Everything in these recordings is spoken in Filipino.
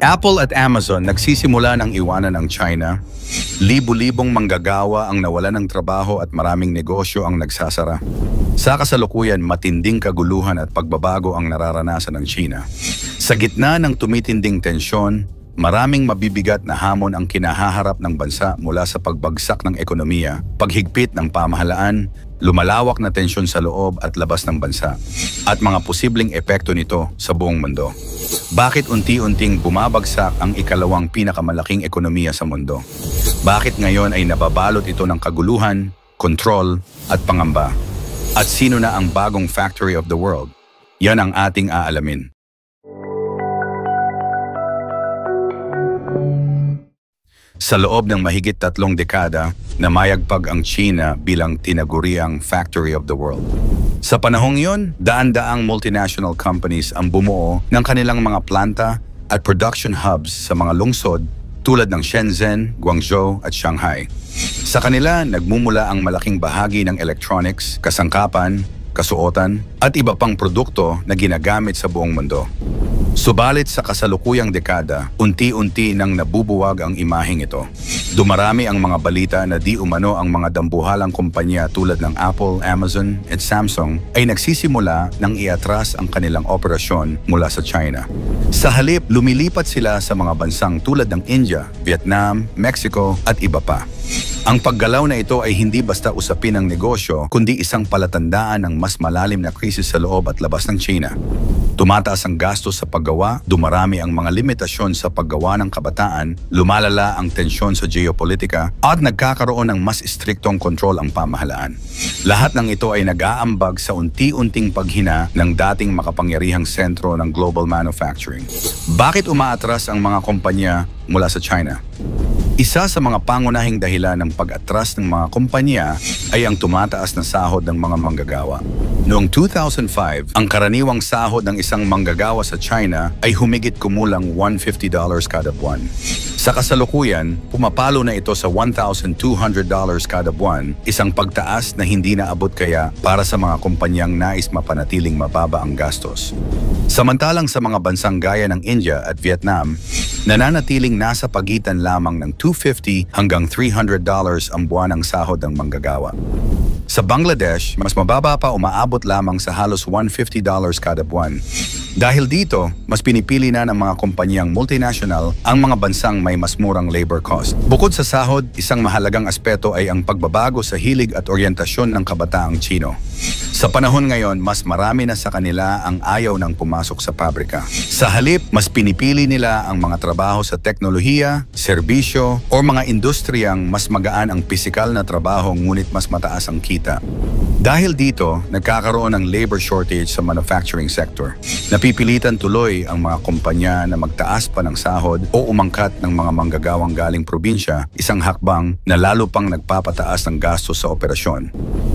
Apple at Amazon nagsisimula ng iwanan ang China. Libu-libong manggagawa ang nawalan ng trabaho at maraming negosyo ang nagsasara. Sa kasalukuyan, matinding kaguluhan at pagbabago ang nararanasan ng China. Sa gitna ng tumitinding tensyon, maraming mabibigat na hamon ang kinahaharap ng bansa mula sa pagbagsak ng ekonomiya, paghigpit ng pamahalaan, lumalawak na tensyon sa loob at labas ng bansa, at mga posibleng epekto nito sa buong mundo. Bakit unti-unting bumabagsak ang ikalawang pinakamalaking ekonomiya sa mundo? Bakit ngayon ay nababalot ito ng kaguluhan, kontrol, at pangamba? At sino na ang bagong factory of the world? Yan ang ating aalamin. Sa loob ng mahigit 3 dekada, namayagpag ang China bilang tinaguriang factory of the world. Sa panahong iyon, daan-daang multinational companies ang bumuo ng kanilang mga planta at production hubs sa mga lungsod tulad ng Shenzhen, Guangzhou at Shanghai. Sa kanila, nagmumula ang malaking bahagi ng electronics, kasangkapan, kasuotan at iba pang produkto na ginagamit sa buong mundo. Subalit sa kasalukuyang dekada, unti-unti nang nabubuwag ang imaheng ito. Dumarami ang mga balita na di umano ang mga dambuhalang kumpanya tulad ng Apple, Amazon at Samsung ay nagsisimula ng iatras ang kanilang operasyon mula sa China. Sa halip, lumilipat sila sa mga bansang tulad ng India, Vietnam, Mexico at iba pa. Ang paggalaw na ito ay hindi basta usapin ng negosyo, kundi isang palatandaan ng mas malalim na krisis sa loob at labas ng China. Tumataas ang gastos sa paggawa, dumarami ang mga limitasyon sa paggawa ng kabataan, lumalala ang tensyon sa geopolitika, at nagkakaroon ng mas istriktong kontrol ang pamahalaan. Lahat ng ito ay nag-aambag sa unti-unting paghina ng dating makapangyarihang sentro ng global manufacturing. Bakit umaatras ang mga kumpanya mula sa China? Isa sa mga pangunahing dahilan ng pag-atras ng mga kumpanya ay ang tumataas na sahod ng mga manggagawa. Noong 2005, ang karaniwang sahod ng isang manggagawa sa China ay humigit kumulang $150 kada buwan. Sa kasalukuyan, pumapalo na ito sa $1,200 kada buwan, isang pagtaas na hindi naabot kaya para sa mga kumpanyang nais mapanatiling mababa ang gastos. Samantalang sa mga bansang gaya ng India at Vietnam, nananatiling nasa pagitan lamang ng $250 hanggang $300 ang buwan ng sahod ng manggagawa. Sa Bangladesh, mas mababa pa, umaabot lamang sa halos $150 kada buwan. Dahil dito, mas pinipili na ng mga kumpanyang multinational ang mga bansang may mas murang labor cost. Bukod sa sahod, isang mahalagang aspeto ay ang pagbabago sa hilig at oryentasyon ng kabataang Chino. Sa panahon ngayon, mas marami na sa kanila ang ayaw ng pumasok sa pabrika. Sa halip, mas pinipili nila ang mga trabaho sa teknolohiya, serbisyo, o mga industriyang mas magaan ang pisikal na trabaho ngunit mas mataas ang kita. Dahil dito, nagkakaroon ng labor shortage sa manufacturing sector. Napipilitan tuloy ang mga kumpanya na magtaas pa ng sahod o umangkat ng mga manggagawang galing probinsya, isang hakbang na lalo pang nagpapataas ng gastos sa operasyon.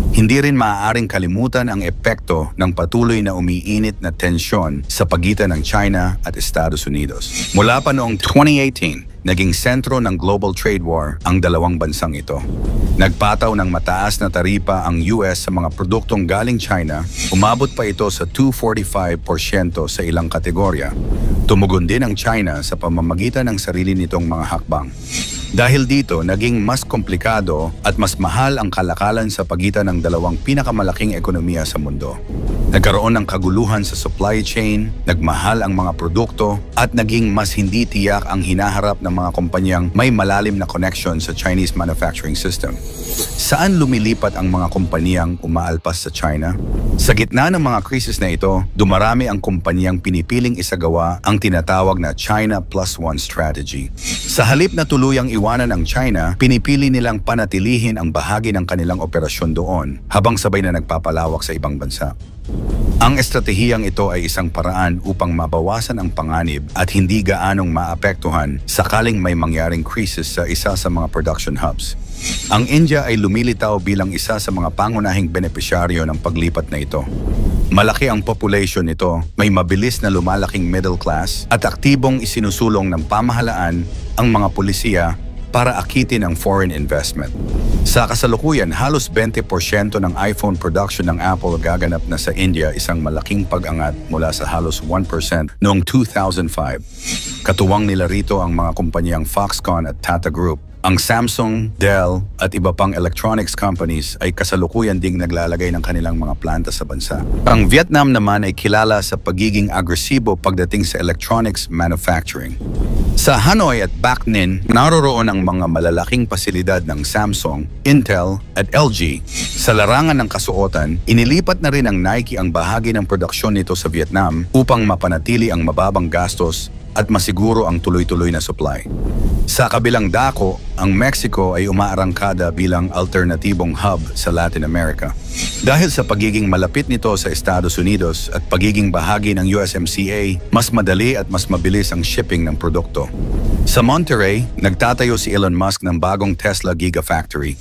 Hindi rin maaaring kalimutan ang epekto ng patuloy na umiinit na tensyon sa pagitan ng China at Estados Unidos. Mula pa noong 2018, naging sentro ng global trade war ang dalawang bansang ito. Nagpataw ng mataas na taripa ang US sa mga produktong galing China, umabot pa ito sa 245% sa ilang kategorya. Tumugon din ang China sa pamamagitan ng sarili nitong mga hakbang. Dahil dito, naging mas komplikado at mas mahal ang kalakalan sa pagitan ng dalawang pinakamalaking ekonomiya sa mundo. Nagkaroon ng kaguluhan sa supply chain, nagmahal ang mga produkto, at naging mas hindi tiyak ang hinaharap ng mga kumpanyang may malalim na connection sa Chinese manufacturing system. Saan lumilipat ang mga kumpanyang umaalpas sa China? Sa gitna ng mga krisis na ito, dumarami ang kumpanyang pinipiling isagawa ang tinatawag na China Plus One strategy. Sa halip na tuluyang iwanan ang China, pinipili nilang panatilihin ang bahagi ng kanilang operasyon doon habang sabay na nagpapalawak sa ibang bansa. Ang estratehiyang ito ay isang paraan upang mabawasan ang panganib at hindi gaanong maapektuhan sakaling may mangyaring krisis sa isa sa mga production hubs. Ang India ay lumilitaw bilang isa sa mga pangunahing benepisyaryo ng paglipat na ito. Malaki ang population nito, may mabilis na lumalaking middle class at aktibong isinusulong ng pamahalaan, ang mga pulisiya para akitin ang foreign investment. Sa kasalukuyan, halos 20% ng iPhone production ng Apple gaganap na sa India, isang malaking pag-angat mula sa halos 1% noong 2005. Katuwang nila rito ang mga kumpanyang Foxconn at Tata Group. Ang Samsung, Dell at iba pang electronics companies ay kasalukuyan ding naglalagay ng kanilang mga planta sa bansa. Ang Vietnam naman ay kilala sa pagiging agresibo pagdating sa electronics manufacturing. Sa Hanoi at Bac Ninh, naroroon ang mga malalaking pasilidad ng Samsung, Intel at LG. Sa larangan ng kasuotan, inilipat na rin ng Nike ang bahagi ng produksyon nito sa Vietnam upang mapanatili ang mababang gastos at masiguro ang tuloy-tuloy na supply. Sa kabilang dako, ang Mexico ay umaarangkada bilang alternatibong hub sa Latin America. Dahil sa pagiging malapit nito sa Estados Unidos at pagiging bahagi ng USMCA, mas madali at mas mabilis ang shipping ng produkto. Sa Monterrey, nagtatayo si Elon Musk ng bagong Tesla Gigafactory.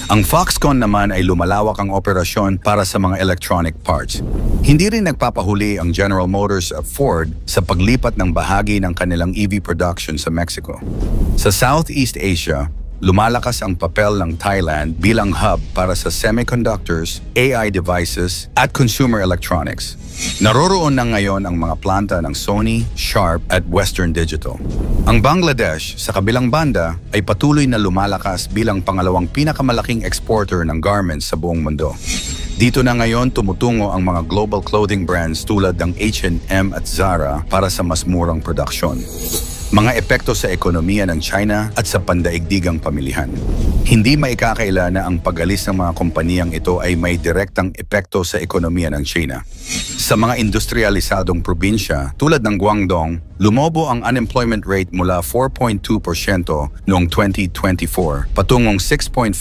Ang Foxconn naman ay lumalawak ang operasyon para sa mga electronic parts. Hindi rin nagpapahuli ang General Motors at Ford sa paglipat ng bahagi ng kanilang EV production sa Mexico. Sa Southeast Asia, lumalakas ang papel ng Thailand bilang hub para sa semiconductors, AI devices at consumer electronics. Naroroon na ngayon ang mga planta ng Sony, Sharp at Western Digital. Ang Bangladesh, sa kabilang banda, ay patuloy na lumalakas bilang pangalawang pinakamalaking exporter ng garments sa buong mundo. Dito na ngayon tumutungo ang mga global clothing brands tulad ng H&M at Zara para sa mas murang produksyon. Mga epekto sa ekonomiya ng China at sa pandaigdigang pamilihan. Hindi maikakaila na ang pag-alis ng mga kompaniyang ito ay may direktang epekto sa ekonomiya ng China. Sa mga industrialisadong probinsya tulad ng Guangdong, lumobo ang unemployment rate mula 4.2% noong 2024 patungong 6.5%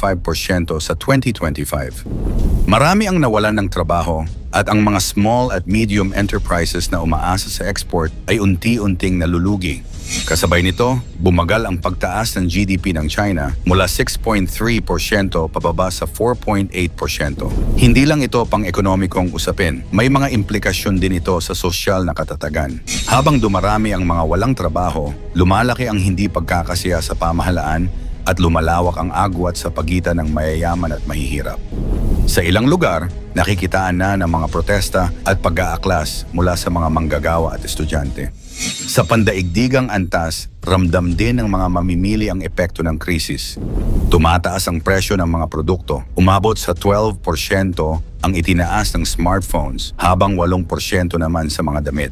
sa 2025. Marami ang nawalan ng trabaho at ang mga small at medium enterprises na umaasa sa export ay unti-unting nalulugi. Kasabay nito, bumagal ang pagtaas ng GDP ng China mula 6.3% pababa sa 4.8%. Hindi lang ito pang ekonomikong usapin, may mga implikasyon din ito sa sosyal na katatagan. Habang dumarami ang mga walang trabaho, lumalaki ang hindi pagkakasiya sa pamahalaan at lumalawak ang agwat sa pagitan ng mayayaman at mahihirap. Sa ilang lugar, nakikitaan na ng mga protesta at pag-aaklas mula sa mga manggagawa at estudyante. Sa pandaigdigang antas, ramdam din ng mga mamimili ang epekto ng krisis. Tumataas ang presyo ng mga produkto. Umabot sa 12% ang itinaas ng smartphones, habang 8% naman sa mga damit.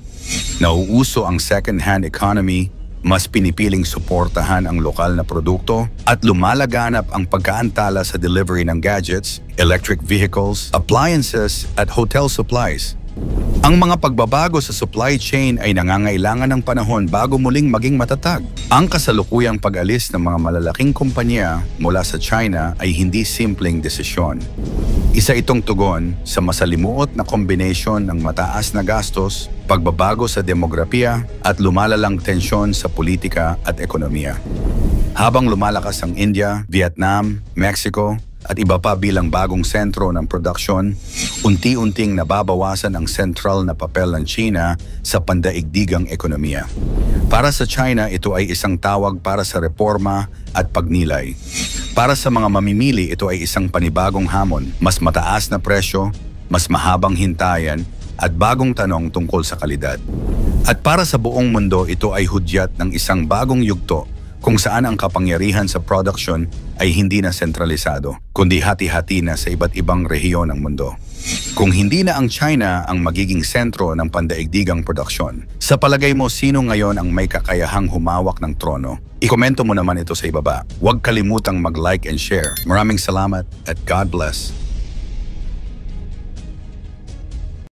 Nauuso ang second-hand economy, mas pinipiling suportahan ang lokal na produkto at lumalaganap ang pagkaantala sa delivery ng gadgets, electric vehicles, appliances at hotel supplies. Ang mga pagbabago sa supply chain ay nangangailangan ng panahon bago muling maging matatag. Ang kasalukuyang pag-alis ng mga malalaking kumpanya mula sa China ay hindi simpleng desisyon. Isa itong tugon sa masalimuot na kombinasyon ng mataas na gastos, pagbabago sa demografiya at lumalalang tensyon sa politika at ekonomiya. Habang lumalakas ang India, Vietnam, Mexico, at iba pa bilang bagong sentro ng produksyon, unti-unting nababawasan ang sentral na papel ng China sa pandaigdigang ekonomiya. Para sa China, ito ay isang tawag para sa reforma at pagnilay. Para sa mga mamimili, ito ay isang panibagong hamon, mas mataas na presyo, mas mahabang hintayan, at bagong tanong tungkol sa kalidad. At para sa buong mundo, ito ay hudyat ng isang bagong yugto kung saan ang kapangyarihan sa production ay hindi na sentralisado, kundi hati-hati na sa iba't ibang rehiyon ng mundo. Kung hindi na ang China ang magiging sentro ng pandaigdigang produksyon, sa palagay mo sino ngayon ang may kakayahang humawak ng trono? Ikomento mo naman ito sa ibaba. Huwag kalimutang mag-like and share. Maraming salamat at God bless.